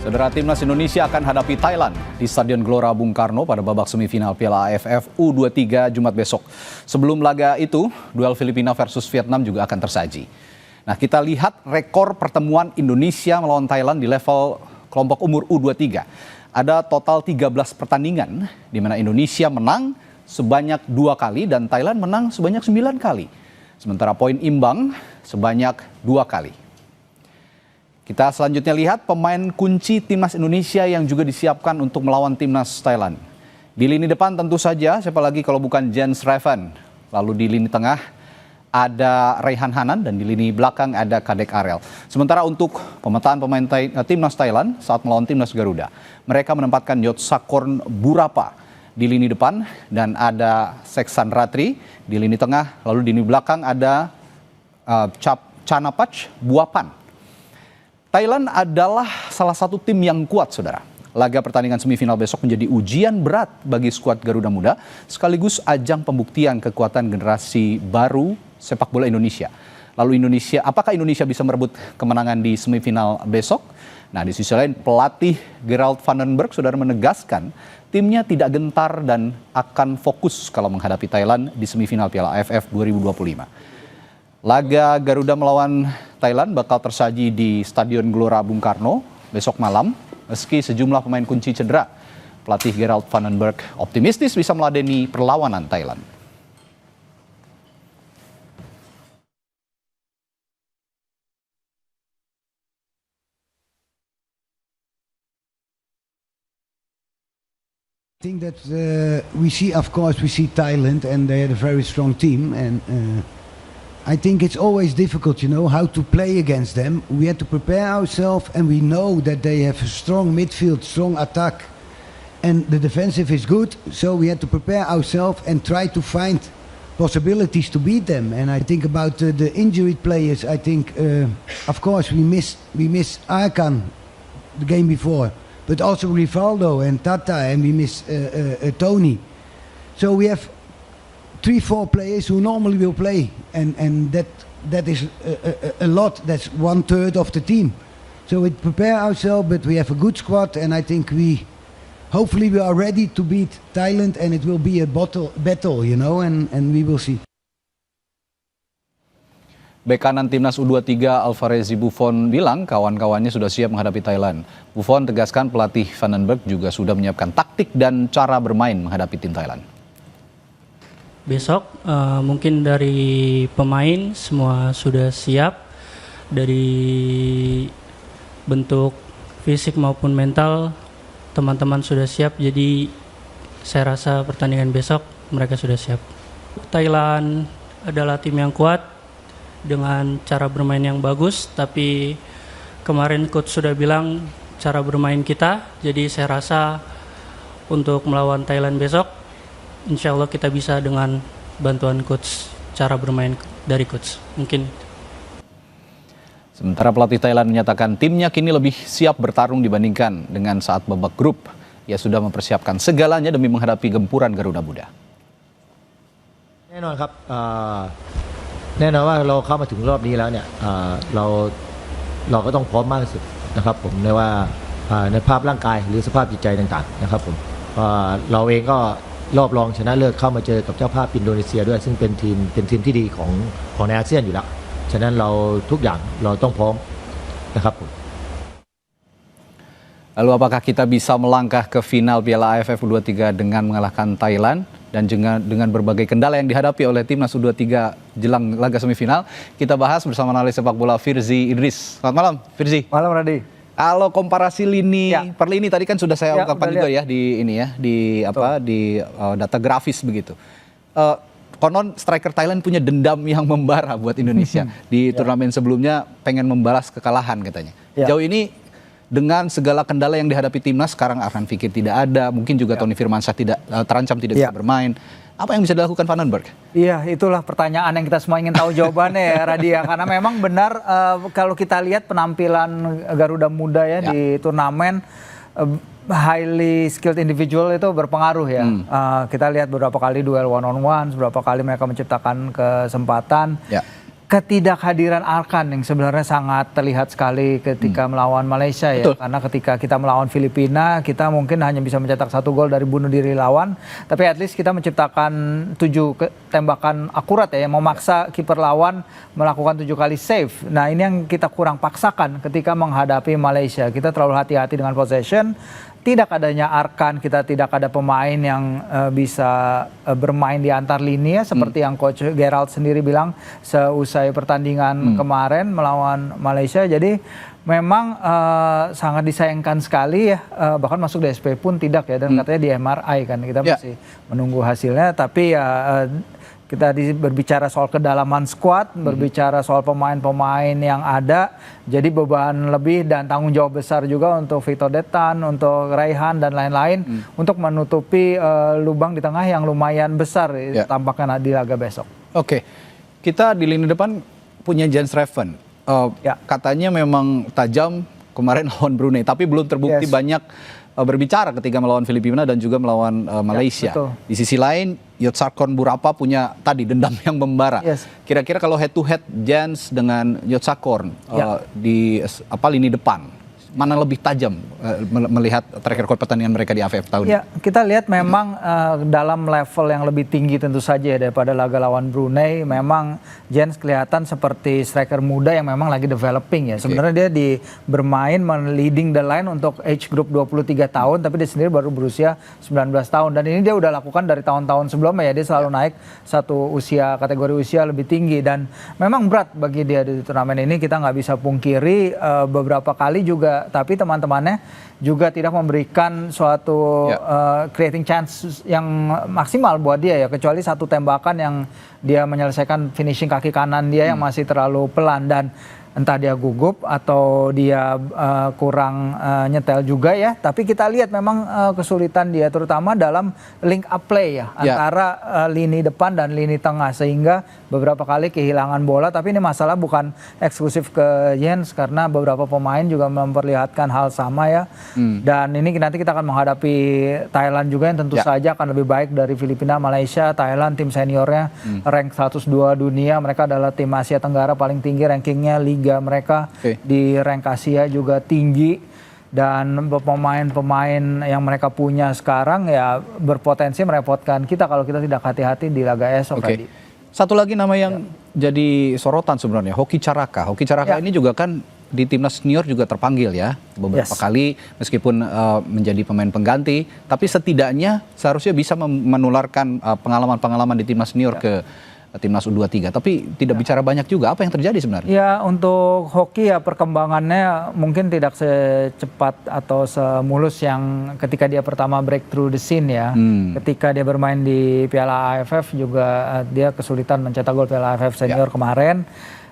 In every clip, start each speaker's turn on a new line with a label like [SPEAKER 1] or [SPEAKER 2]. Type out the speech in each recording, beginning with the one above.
[SPEAKER 1] Saudara, timnas Indonesia akan hadapi Thailand di Stadion Gelora Bung Karno pada babak semifinal Piala AFF U23 Jumat besok. Sebelum laga itu, duel Filipina versus Vietnam juga akan tersaji. Nah, kita lihat rekor pertemuan Indonesia melawan Thailand di level kelompok umur U23. Ada total 13 pertandingan di mana Indonesia menang sebanyak 2 kali dan Thailand menang sebanyak 9 kali. Sementara poin imbang sebanyak 2 kali. Kita selanjutnya lihat pemain kunci timnas Indonesia yang juga disiapkan untuk melawan timnas Thailand. Di lini depan tentu saja, siapa lagi kalau bukan Jens Reven. Lalu di lini tengah ada Raihan Hanan dan di lini belakang ada Kadek Arel. Sementara untuk pemetaan pemain timnas Thailand saat melawan timnas Garuda, mereka menempatkan Yotsakorn Burapa di lini depan dan ada Seksan Ratri di lini tengah. Lalu di lini belakang ada Chanapach Buapan. Thailand adalah salah satu tim yang kuat, saudara. Laga pertandingan semifinal besok menjadi ujian berat bagi skuad Garuda Muda, sekaligus ajang pembuktian kekuatan generasi baru sepak bola Indonesia. Lalu apakah Indonesia bisa merebut kemenangan di semifinal besok? Nah, di sisi lain pelatih Gerald Vandenberg, saudara, menegaskan timnya tidak gentar dan akan fokus kalau menghadapi Thailand di semifinal Piala AFF 2025. Laga Garuda melawan Thailand bakal tersaji di Stadion Gelora Bung Karno besok malam. Meski sejumlah pemain kunci cedera, pelatih Gerald Vandenberg optimistis bisa meladeni perlawanan Thailand.
[SPEAKER 2] I think that we see Thailand and they had a very strong team and I think it's always difficult, how to play against them. We had to prepare ourselves and we know that they have a strong midfield, strong attack and the defensive is good. So we had to prepare ourselves and try to find possibilities to beat them. And I think about the injured players, I think, of course, we missed Arkan the game before, but also Rivaldo and Tata and we missed Tony. So we have 3-4 players who normally will play and that is a lot. That's 1/3 of the team. So we prepare ourselves, but we have a good squad and I think hopefully we are ready to beat Thailand and it will be a battle, and we will see.
[SPEAKER 1] Bek kanan timnas U23 Alvarez Buffon bilang kawan-kawannya sudah siap menghadapi Thailand. Buffon tegaskan pelatih Vandenberg juga sudah menyiapkan taktik dan cara bermain menghadapi tim Thailand.
[SPEAKER 3] Besok mungkin dari pemain semua sudah siap, dari bentuk fisik maupun mental teman-teman sudah siap, jadi saya rasa pertandingan besok mereka sudah siap. Thailand adalah tim yang kuat dengan cara bermain yang bagus, tapi kemarin coach sudah bilang cara bermain kita, jadi saya rasa untuk melawan Thailand besok insya Allah kita bisa dengan bantuan coach, cara bermain dari coach. Mungkin.
[SPEAKER 1] Sementara pelatih Thailand menyatakan timnya kini lebih siap bertarung dibandingkan dengan saat babak grup. Ia sudah mempersiapkan segalanya demi menghadapi gempuran Garuda Muda.
[SPEAKER 4] แน่นอนครับแน่นอนว่าเราเข้ามาถึงรอบนี้แล้วเนี่ยเราก็ต้องพร้อมมากที่สุดนะครับผมในว่าในภาพร่างกายหรือสภาพจิตใจต่างๆนะครับผมเราเองก็รอบรองชนะเลิศเข้ามาเจอกับเจ้าภาพอินโดนีเซียด้วยซึ่งเป็นทีมที่ดีของในอาเซียนอยู่แล้วฉะนั้นเราทุกอย่างเราต้องพร้อมนะครับผม
[SPEAKER 1] Lalu apakah kita bisa melangkah ke final Piala AFF U23 dengan mengalahkan Thailand dan dengan berbagai kendala yang dihadapi oleh timnas U23 jelang laga semifinal? Kita bahas bersama analis sepak bola Firzi Idris. Selamat malam, Firzi.
[SPEAKER 5] Malam, Radi.
[SPEAKER 1] Kalau komparasi lini per lini tadi kan sudah saya ungkapkan juga ya di data grafis begitu. Konon striker Thailand punya dendam yang membara buat Indonesia. Di turnamen sebelumnya pengen membalas kekalahan katanya. Jauh ini dengan segala kendala yang dihadapi timnas, sekarang Arhan Fikir tidak ada, mungkin juga Tony Firmansyah terancam tidak bisa bermain. Apa yang bisa dilakukan Vandenberg?
[SPEAKER 5] Iya, itulah pertanyaan yang kita semua ingin tahu jawabannya ya, Radia. Karena memang benar kalau kita lihat penampilan Garuda Muda ya di turnamen, highly skilled individual itu berpengaruh ya. Kita lihat beberapa kali duel one on one, beberapa kali mereka menciptakan kesempatan. ketidakhadiran Arkan yang sebenarnya sangat terlihat sekali ketika melawan Malaysia ya.
[SPEAKER 1] Betul.
[SPEAKER 5] Karena ketika kita melawan Filipina, kita mungkin hanya bisa mencetak 1 gol dari bunuh diri lawan. Tapi at least kita menciptakan 7 tembakan akurat ya, yang memaksa kiper lawan melakukan 7 kali save. Nah ini yang kita kurang paksakan ketika menghadapi Malaysia. Kita terlalu hati-hati dengan possession. Tidak adanya Arkan, kita tidak ada pemain yang bisa bermain di antar lini ya, seperti yang Coach Gerald sendiri bilang seusai pertandingan kemarin melawan Malaysia. Jadi memang sangat disayangkan sekali ya, bahkan masuk DSP pun tidak ya, dan katanya di MRI kan, kita masih menunggu hasilnya. Tapi ya kita berbicara soal kedalaman skuad, berbicara soal pemain-pemain yang ada, jadi beban lebih dan tanggung jawab besar juga untuk Victor Detan, untuk Raihan dan lain-lain untuk menutupi lubang di tengah yang lumayan besar tampaknya di laga besok.
[SPEAKER 1] Oke, kita di lini depan punya Jens Reven. Katanya memang tajam kemarin lawan Brunei, tapi belum terbukti banyak berbicara ketika melawan Filipina dan juga melawan Malaysia. Di sisi lain, Yotsakorn Burapa punya tadi dendam yang membara. Kira-kira kalau head to head Jens dengan Yotsakorn di lini depan, mana lebih tajam melihat track record pertandingan mereka di AFF tahun ini?
[SPEAKER 5] Kita lihat memang dalam level yang lebih tinggi tentu saja daripada laga lawan Brunei. Memang Jens kelihatan seperti striker muda yang memang lagi developing ya. Sebenarnya dia bermain leading the line untuk age group 23 tahun, tapi dia sendiri baru berusia 19 tahun. Dan ini dia udah lakukan dari tahun-tahun sebelumnya ya. Dia selalu naik kategori usia lebih tinggi, dan memang berat bagi dia di turnamen ini. Kita nggak bisa pungkiri beberapa kali juga, tapi teman-temannya juga tidak memberikan suatu creating chance yang maksimal buat dia ya, kecuali 1 tembakan yang dia menyelesaikan finishing kaki kanan dia yang masih terlalu pelan, dan entah dia gugup atau dia kurang nyetel juga ya. Tapi kita lihat memang kesulitan dia terutama dalam link up play ya, antara lini depan dan lini tengah, sehingga beberapa kali kehilangan bola. Tapi ini masalah bukan eksklusif ke Jens, karena beberapa pemain juga memperlihatkan hal sama ya. Dan ini nanti kita akan menghadapi Thailand juga yang tentu saja akan lebih baik dari Filipina, Malaysia. Thailand tim seniornya rank 102 dunia, mereka adalah tim Asia Tenggara paling tinggi rankingnya, liga mereka di rank Asia juga tinggi, dan pemain-pemain yang mereka punya sekarang ya berpotensi merepotkan kita kalau kita tidak hati-hati di laga esok tadi.
[SPEAKER 1] Satu lagi nama yang jadi sorotan sebenarnya, Hoki Caraka. Hoki Caraka ini juga kan di timnas senior juga terpanggil ya beberapa kali, meskipun menjadi pemain pengganti, tapi setidaknya seharusnya bisa menularkan pengalaman-pengalaman di timnas senior ke timnas U23, tapi tidak bicara banyak juga. Apa yang terjadi sebenarnya?
[SPEAKER 5] Ya, untuk Hoki ya perkembangannya mungkin tidak secepat atau semulus yang ketika dia pertama breakthrough the scene ya. Ketika dia bermain di Piala AFF juga dia kesulitan mencetak gol Piala AFF senior kemarin.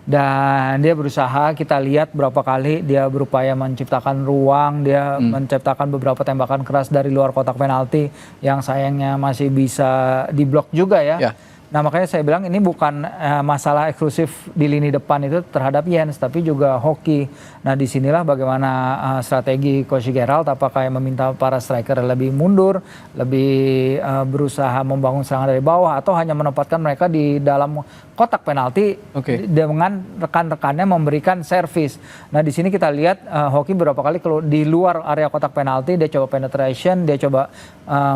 [SPEAKER 5] Dan dia berusaha, kita lihat berapa kali dia berupaya menciptakan ruang, dia menciptakan beberapa tembakan keras dari luar kotak penalti yang sayangnya masih bisa diblok juga ya. Nah makanya saya bilang ini bukan masalah eksklusif di lini depan itu terhadap Jens, tapi juga Hoki. Nah disinilah bagaimana strategi Coach Gerald, apakah yang meminta para striker lebih mundur, lebih berusaha membangun serangan dari bawah, atau hanya menempatkan mereka di dalam kotak penalti dengan rekan-rekannya memberikan servis. Nah di sini kita lihat Hoki beberapa kali kalau di luar area kotak penalti dia coba penetration, dia coba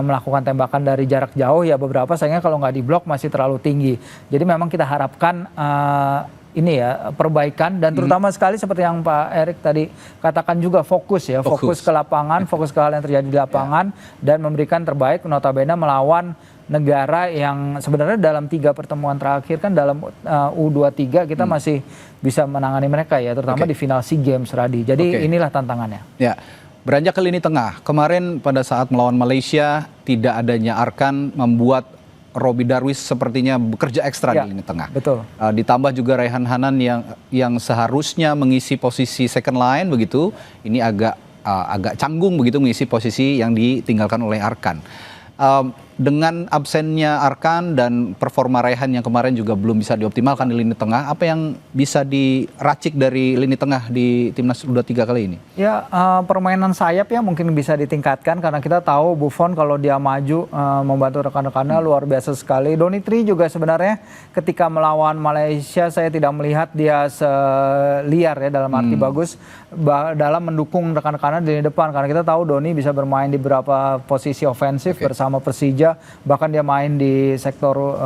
[SPEAKER 5] melakukan tembakan dari jarak jauh ya, beberapa sayangnya kalau nggak diblok masih terlalu tinggi. Jadi memang kita harapkan ini ya perbaikan, dan terutama sekali seperti yang Pak Erik tadi katakan juga fokus ke lapangan, fokus ke hal yang terjadi di lapangan dan memberikan terbaik, notabene melawan negara yang sebenarnya dalam 3 pertemuan terakhir kan dalam U23 kita masih bisa menangani mereka ya, terutama di final SEA Games, Radi. Jadi inilah tantangannya.
[SPEAKER 1] Ya, beranjak ke lini tengah. Kemarin pada saat melawan Malaysia tidak adanya Arkan membuat Robbie Darwish sepertinya bekerja ekstra di lini tengah.
[SPEAKER 5] Betul.
[SPEAKER 1] Ditambah juga Raihan Hanan yang seharusnya mengisi posisi second line begitu, ini agak canggung begitu mengisi posisi yang ditinggalkan oleh Arkan. dengan absennya Arkan dan performa Rehan yang kemarin juga belum bisa dioptimalkan di lini tengah, apa yang bisa diracik dari lini tengah di Timnas U23 kali ini?
[SPEAKER 5] Ya, permainan sayap ya mungkin bisa ditingkatkan karena kita tahu Buffon kalau dia maju membantu rekan-rekannya luar biasa sekali. Donitri juga sebenarnya ketika melawan Malaysia saya tidak melihat dia seliar ya, dalam arti bagus dalam mendukung rekan-rekannya di lini depan, karena kita tahu Doni bisa bermain di beberapa posisi ofensif bersama Persija, bahkan dia main di sektor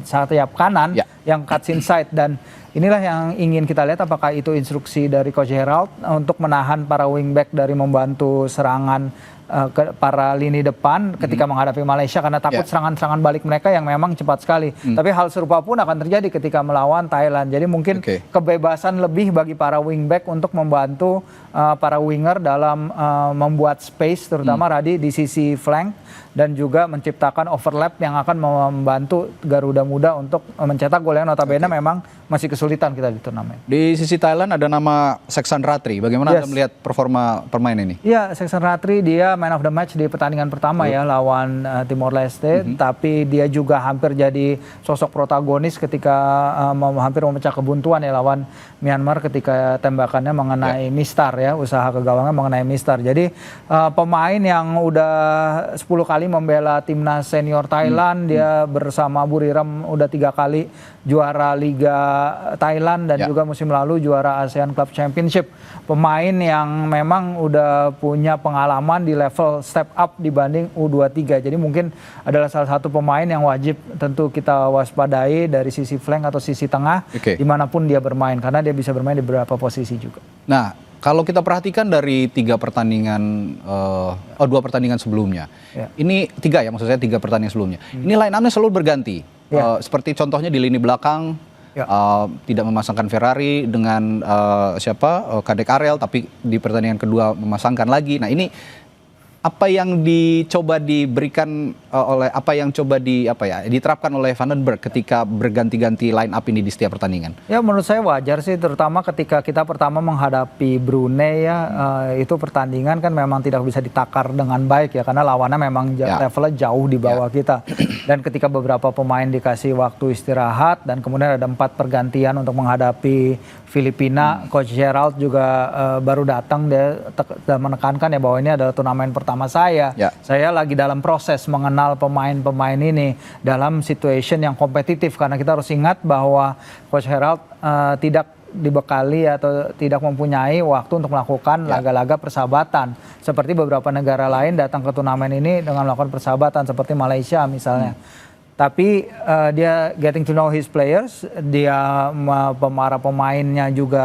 [SPEAKER 5] sayap kanan yang cuts inside, dan inilah yang ingin kita lihat apakah itu instruksi dari Coach Gerald untuk menahan para wingback dari membantu serangan ke para lini depan ketika menghadapi Malaysia, karena takut serangan-serangan balik mereka yang memang cepat sekali. Tapi hal serupa pun akan terjadi ketika melawan Thailand. Jadi mungkin kebebasan lebih bagi para wingback untuk membantu para winger dalam membuat space, terutama Radi di sisi flank, dan juga menciptakan overlap yang akan membantu Garuda Muda untuk mencetak gol yang notabene memang masih kesulitan kita di turnamen.
[SPEAKER 1] Di sisi Thailand ada nama Seksan Ratri. Bagaimana Anda melihat performa pemain ini?
[SPEAKER 5] Iya, Seksan Ratri dia man of the match di pertandingan pertama ya lawan Timor Leste, tapi dia juga hampir jadi sosok protagonis ketika hampir memecah kebuntuan ya lawan Myanmar ketika tembakannya mengenai mistar ya, usaha ke gawangnya mengenai mistar. Jadi pemain yang udah 10 kali membela timnas senior Thailand, dia bersama Buriram udah 3 kali juara Liga Thailand dan juga musim lalu juara ASEAN Club Championship. Pemain yang memang udah punya pengalaman di level step up dibanding U23. Jadi mungkin adalah salah satu pemain yang wajib tentu kita waspadai dari sisi flank atau sisi tengah dimanapun dia bermain, karena dia bisa bermain di beberapa posisi juga.
[SPEAKER 1] Nah, kalau kita perhatikan dari 2 pertandingan sebelumnya, ini 3 ya, maksud saya 3 pertandingan sebelumnya. Ini line up-nya selalu berganti. Seperti contohnya di lini belakang, tidak memasangkan Ferrari dengan Kadek Arel, tapi di pertandingan kedua memasangkan lagi. Nah, ini apa yang dicoba diberikan diterapkan oleh Vandenberg ketika berganti-ganti line up ini di setiap pertandingan? Ya,
[SPEAKER 5] menurut saya wajar sih, terutama ketika kita pertama menghadapi Brunei ya, itu pertandingan kan memang tidak bisa ditakar dengan baik ya, karena lawannya memang levelnya jauh di bawah kita. Dan ketika beberapa pemain dikasih waktu istirahat dan kemudian ada 4 pergantian untuk menghadapi Filipina, Coach Gerald juga baru datang, dia menekankan ya bahwa ini adalah turnamen pertama saya. Saya lagi dalam proses mengenal pemain-pemain ini dalam situation yang kompetitif, karena kita harus ingat bahwa Coach Gerald tidak dibekali atau tidak mempunyai waktu untuk melakukan laga-laga persahabatan seperti beberapa negara lain datang ke turnamen ini dengan melakukan persahabatan seperti Malaysia misalnya. Tapi dia getting to know his players, dia para pemainnya juga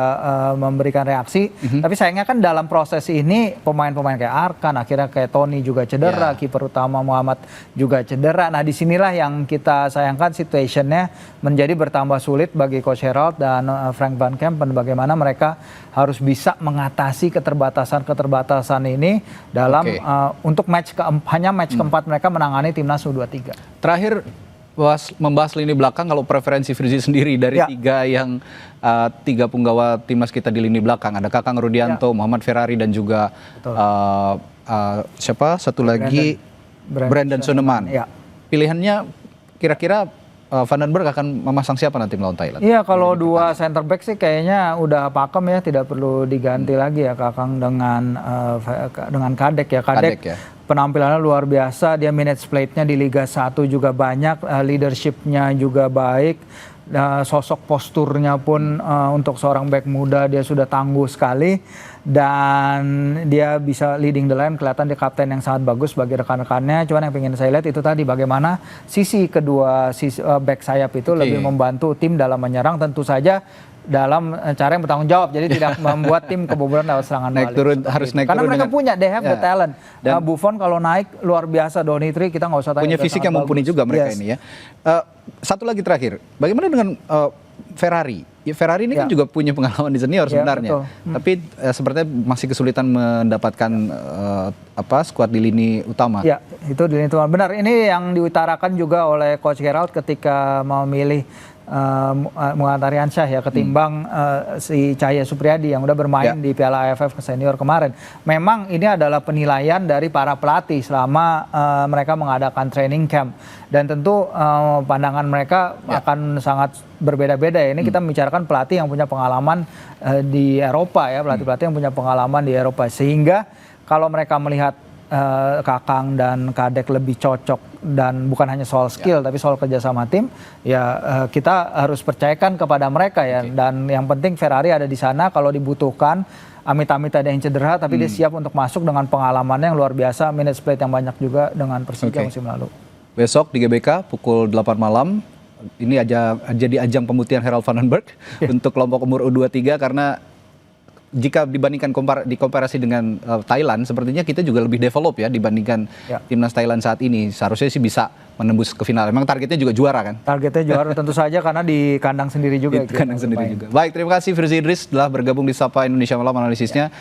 [SPEAKER 5] memberikan reaksi. Tapi sayangnya kan dalam proses ini pemain-pemain kayak Arkan, akhirnya kayak Tony juga cedera, kiper utama Muhammad juga cedera. Nah, disinilah yang kita sayangkan, situationnya menjadi bertambah sulit bagi Coach Gerald dan Frank Van Kempen, bagaimana mereka harus bisa mengatasi keterbatasan ini dalam untuk hanya match keempat mereka menangani timnas U23.
[SPEAKER 1] Terakhir, membahas lini belakang, kalau preferensi Firzi sendiri dari 3 punggawa timnas kita di lini belakang, ada Kakang Rudianto, Muhammad Ferrari, dan juga satu lagi Brandon Soeneman. Pilihannya kira-kira Vandenberg akan memasang siapa nanti melawan Thailand? Iya,
[SPEAKER 5] kalau 2 center back sih kayaknya udah pakem ya, tidak perlu diganti lagi ya Kakang dengan Kadek ya. Kadek penampilannya luar biasa, dia minutes plate-nya di Liga 1 juga banyak, leadership-nya juga baik, sosok posturnya pun untuk seorang back muda dia sudah tangguh sekali, dan dia bisa leading the line, kelihatan dia kapten yang sangat bagus bagi rekan-rekannya. Cuman yang ingin saya lihat itu tadi, bagaimana sisi kedua back sayap itu lebih membantu tim dalam menyerang, tentu saja dalam cara yang bertanggung jawab, jadi tidak membuat tim kebobolan lewat serangan balik. Karena mereka punya, they have the talent. Dan Buffon kalau naik luar biasa, Donitri kita nggak usah tanya.
[SPEAKER 1] Punya fisik yang mumpuni juga mereka ini ya. Satu lagi terakhir, bagaimana dengan Ferrari? Ferrari ini kan juga punya pengalaman di senior sebenarnya, tapi sepertinya masih kesulitan mendapatkan skuad di lini utama. Ya,
[SPEAKER 5] itu di lini utama. Benar, ini yang diutarakan juga oleh Coach Gerald ketika memilih Muhammad Aryansyah ya ketimbang si Cahya Supriyadi yang udah bermain di Piala AFF senior kemarin. Memang ini adalah penilaian dari para pelatih selama mereka mengadakan training camp, dan tentu pandangan mereka akan sangat berbeda-beda ya. Ini kita membicarakan pelatih yang punya pengalaman di Eropa ya, pelatih-pelatih yang punya pengalaman di Eropa, sehingga kalau mereka melihat Kakang dan Kadek lebih cocok, dan bukan hanya soal skill tapi soal kerjasama tim, ya kita harus percayakan kepada mereka ya. Dan yang penting Ferrari ada di sana kalau dibutuhkan. Amit-amit ada yang cedera, tapi dia siap untuk masuk dengan pengalamannya yang luar biasa, minutes played yang banyak juga dengan Persija musim lalu.
[SPEAKER 1] Besok di GBK pukul 8 malam, ini jadi ajang pembuktian Harold van den Berg untuk kelompok umur U23, karena jika dibandingkan dikomparasi dengan Thailand, sepertinya kita juga lebih develop ya dibandingkan timnas Thailand saat ini. Seharusnya sih bisa menembus ke final. Memang targetnya juga juara kan?
[SPEAKER 5] Targetnya juara tentu saja, karena di kandang sendiri juga.
[SPEAKER 1] Di kandang sendiri juga. Baik, terima kasih Firzi Idris telah bergabung di Sapa Indonesia Malam analisisnya.